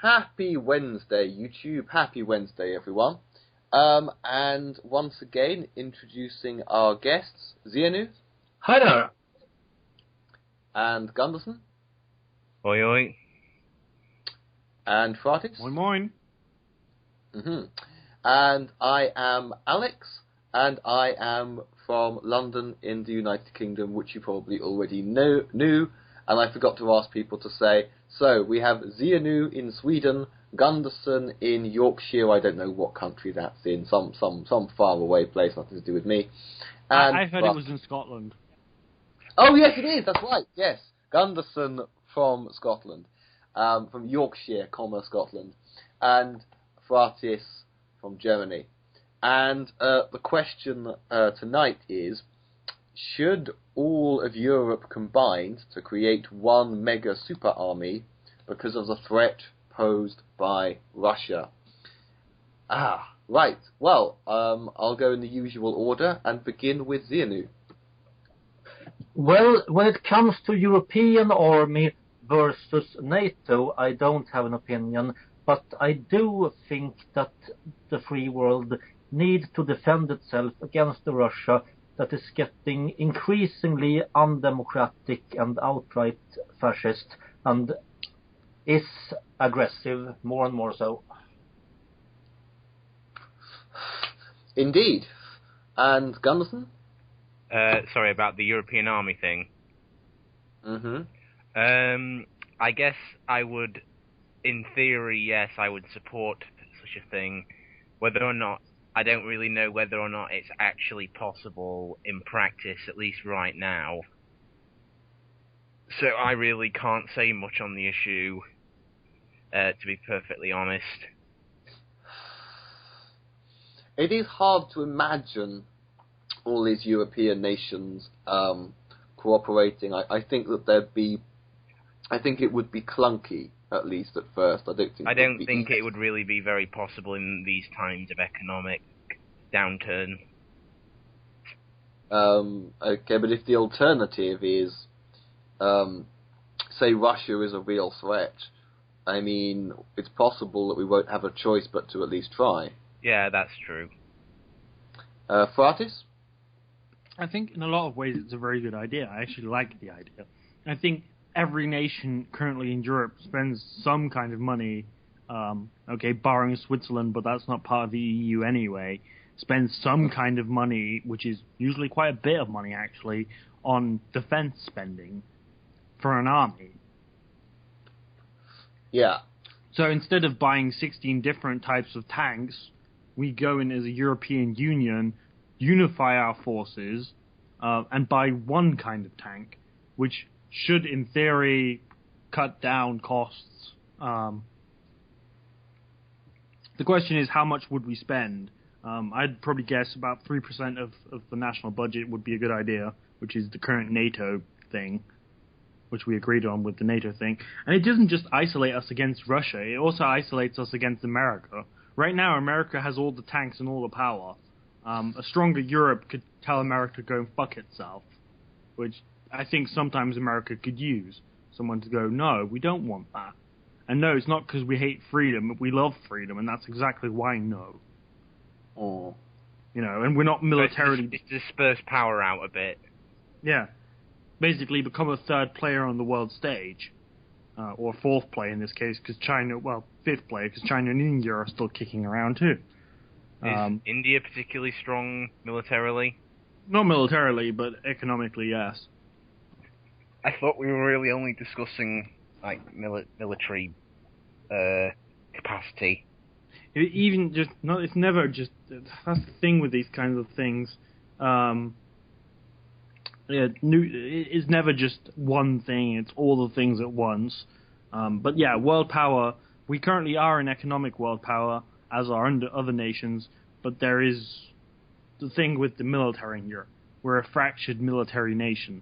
Happy Wednesday, YouTube. Happy Wednesday, everyone. And once again, introducing our guests, Zianu. Hi there. And Gunderson. Oi, oi. And Fratis. Moin moin. And I am Alex, and I am from London in the United Kingdom, which you probably already knew. And I forgot to ask people to say, so we have Zianu in Sweden, Gunderson in Yorkshire, I don't know what country that's in, some far away place, nothing to do with me. And I heard it was in Scotland. Oh yes, it is, that's right, yes. Gunderson from Scotland, from Yorkshire, Scotland, and Fratis from Germany. And the question tonight is, should all of Europe combined to create one mega super army because of the threat posed by Russia? Right. Well, I'll go in the usual order and begin with Zianu. Well, when it comes to European army versus NATO, I don't have an opinion, but I do think that the free world needs to defend itself against the Russia that is getting increasingly undemocratic and outright fascist, and is aggressive, more and more so. Indeed. And Gunderson? Sorry about the European army thing. I guess I would, in theory, yes, I would support such a thing. Whether or not, I don't really know whether or not it's actually possible in practice, at least right now. So I really can't say much on the issue, to be perfectly honest. It is hard to imagine all these European nations cooperating. I think that I think it would be clunky, at least at first. I don't think it would really be very possible in these times of economic downturn. Okay, but if the alternative is, say Russia is a real threat, I mean, it's possible that we won't have a choice but to at least try. Yeah, that's true. Fratis? I think in a lot of ways it's a very good idea. I actually like the idea. I think every nation currently in Europe spends some kind of money, barring Switzerland, but that's not part of the EU anyway, spends some kind of money, which is usually quite a bit of money actually, on defense spending for an army. Yeah. So instead of buying 16 different types of tanks, we go in as a European Union, unify our forces, and buy one kind of tank, which should, in theory, cut down costs. The question is, how much would we spend? I'd probably guess about 3% of the national budget would be a good idea, which is the current NATO thing, which we agreed on with the NATO thing. And it doesn't just isolate us against Russia, it also isolates us against America. Right now, America has all the tanks and all the power. A stronger Europe could tell America to go and fuck itself, which I think sometimes America could use. Someone to go, no, we don't want that. And no, it's not because we hate freedom, we love freedom, and that's exactly why no. Oh. You know, and we're not militarily... Just disperse power out a bit. Yeah. Basically become a third player on the world stage. Or fourth player in this case, because China... Well, fifth player, because China and India are still kicking around too. Is India particularly strong militarily? Not militarily, but economically, yes. I thought we were really only discussing, like, military capacity. It's never just... That's the thing with these kinds of things. It's never just one thing, it's all the things at once. But yeah, world power, we currently are an economic world power, as are other nations, but there is the thing with the military in Europe. We're a fractured military nation.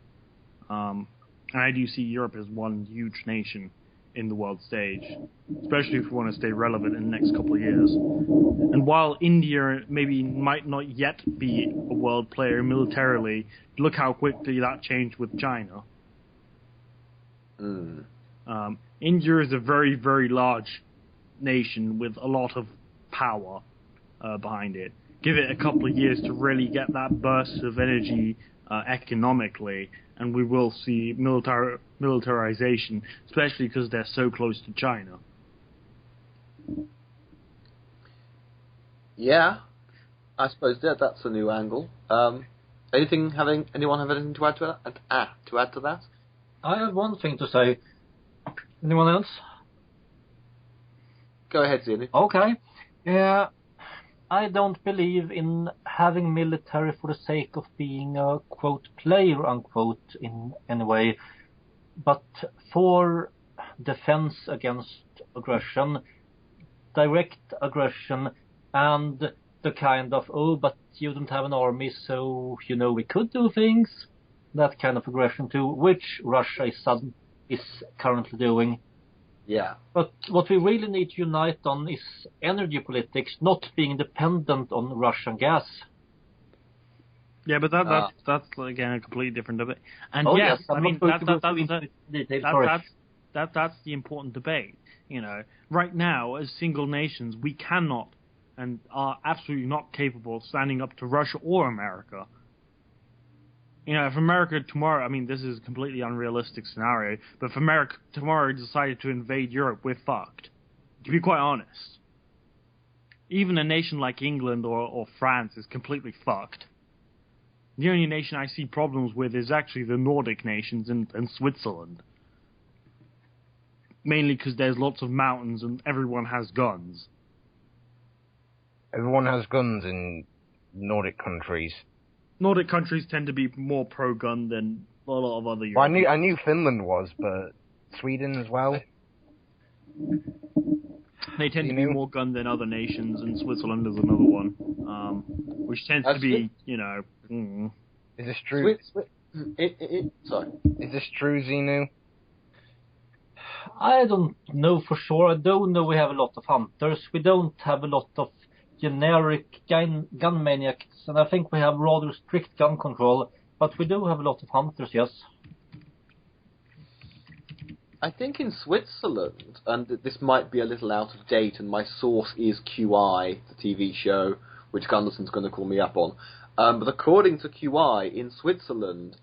And I do see Europe as one huge nation in the world stage, especially if we want to stay relevant in the next couple of years. And while India might not yet be a world player militarily, look how quickly that changed with China. India is a very, very large nation with a lot of power behind it. Give it a couple of years to really get that burst of energy economically, and we will see militarization, especially because they're so close to China. Yeah, I suppose that's a new angle. Anyone have anything to add to that? I have one thing to say. Anyone else? Go ahead, Zini. Okay. I don't believe in having military for the sake of being a, quote, player, unquote, in any way, but for defense against aggression, direct aggression, and the kind of, oh, but you don't have an army, so, we could do things, that kind of aggression too, which Russia is currently doing. Yeah. But what we really need to unite on is energy politics, not being dependent on Russian gas. Yeah, but that's again a completely different debate. And yes, I mean that's the important debate. Right now, as single nations, we cannot and are absolutely not capable of standing up to Russia or America. If America tomorrow, I mean, this is a completely unrealistic scenario, but if America tomorrow decided to invade Europe, we're fucked. To be quite honest. Even a nation like England or France is completely fucked. The only nation I see problems with is actually the Nordic nations and Switzerland. Mainly because there's lots of mountains and everyone has guns. Everyone has guns in Nordic countries. Nordic countries tend to be more pro-gun than a lot of other European. Well, I knew Finland was, but Sweden as well. They tend to be more gun than other nations, and Switzerland is another one, which tends to be, Is this true? Sorry. Is this true, Xenu? I don't know for sure. I don't know we have a lot of hunters. We don't have a lot of generic gun maniacs, and I think we have rather strict gun control, but we do have a lot of hunters, yes. I think in Switzerland, and this might be a little out of date, and my source is QI, the TV show, which Gunderson's going to call me up on, but according to QI, in Switzerland,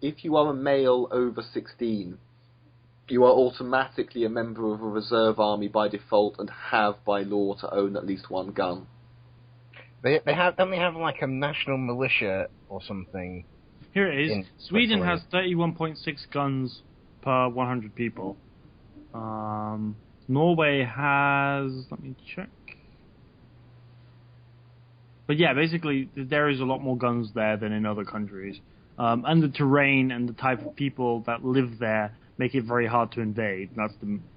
if you are a male over 16, you are automatically a member of a reserve army by default and have by law to own at least one gun. Don't they have like a national militia or something? Here it is. Sweden has 31.6 guns per 100 people. Norway has... Let me check. But yeah, basically, there is a lot more guns there than in other countries. And the terrain and the type of people that live there make it very hard to invade. That's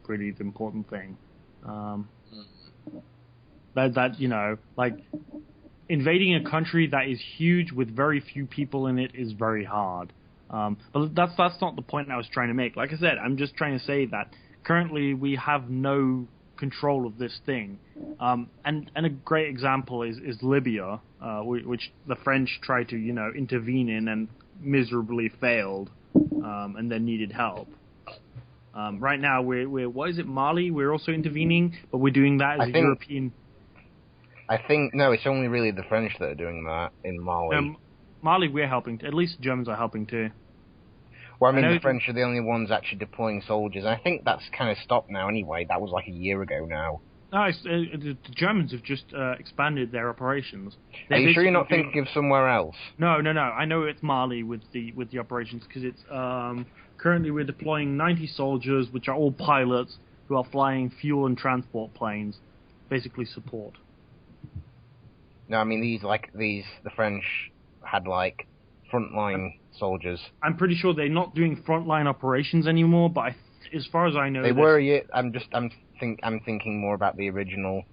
really the important thing. Invading a country that is huge with very few people in it is very hard. But that's not the point I was trying to make. Like I said, I'm just trying to say that currently we have no control of this thing. And a great example is Libya, which the French tried to, intervene in and miserably failed, and then needed help. Right now, we're what is it, Mali? We're also intervening, but we're doing that as a European... I think, no, it's only really the French that are doing that in Mali. Mali, we're helping. At least the Germans are helping too. Well, I mean, the French are the only ones actually deploying soldiers. I think that's kind of stopped now anyway. That was like a year ago now. No, the Germans have just expanded their operations. Are you sure you're not thinking of somewhere else? No. I know it's Mali with the operations, because it's currently we're deploying 90 soldiers, which are all pilots who are flying fuel and transport planes, basically support. No, I mean the French had like frontline soldiers. I'm pretty sure they're not doing frontline operations anymore, but as far as I know, they were. Yeah, I'm thinking more about the original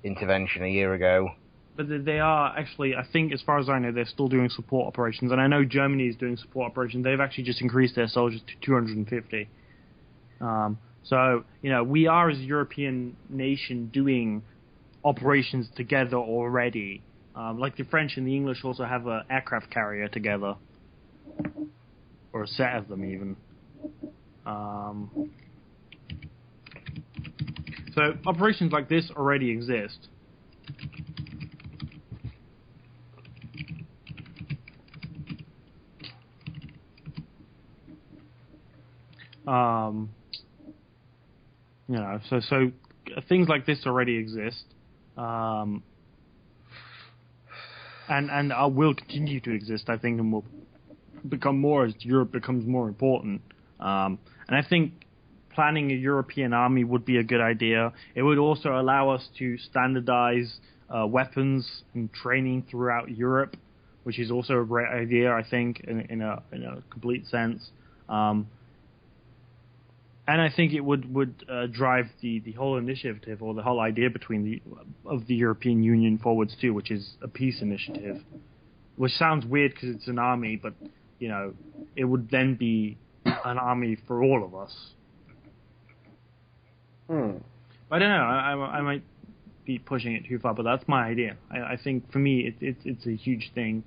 intervention a year ago. But they are actually, I think, as far as I know, they're still doing support operations, and I know Germany is doing support operations. They've actually just increased their soldiers to 250. So we are as a European nation doing operations together already. Like the French and the English also have an aircraft carrier together, or a set of them even. So operations like this already exist. So things like this already exist, and will continue to exist, I think, and will become more as Europe becomes more important. And I think planning a European army would be a good idea. It would also allow us to standardize weapons and training throughout Europe, which is also a great idea, I think, in a complete sense. And I think it would drive the whole initiative or the whole idea of the European Union forwards too, which is a peace initiative, which sounds weird because it's an army, but it would then be an army for all of us. I don't know. I might be pushing it too far, but that's my idea. I think for me, it's a huge thing.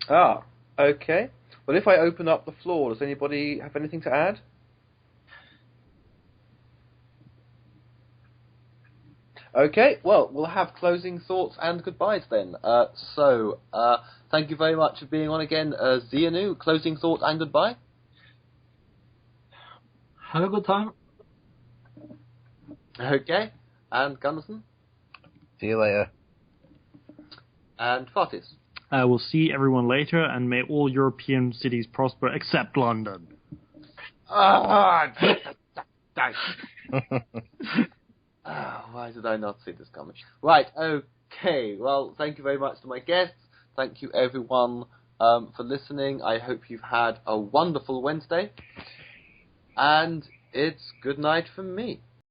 Ah, okay. Well, if I open up the floor, does anybody have anything to add? Okay, well, we'll have closing thoughts and goodbyes then. Thank you very much for being on again, Zianu. Closing thoughts and goodbye. Have a good time. Okay, and Gunderson. See you later. And Fatis. We'll see everyone later, and may all European cities prosper except London. Why did I not see this coming? Right, okay. Well, thank you very much to my guests. Thank you, everyone, for listening. I hope you've had a wonderful Wednesday. And it's good night from me.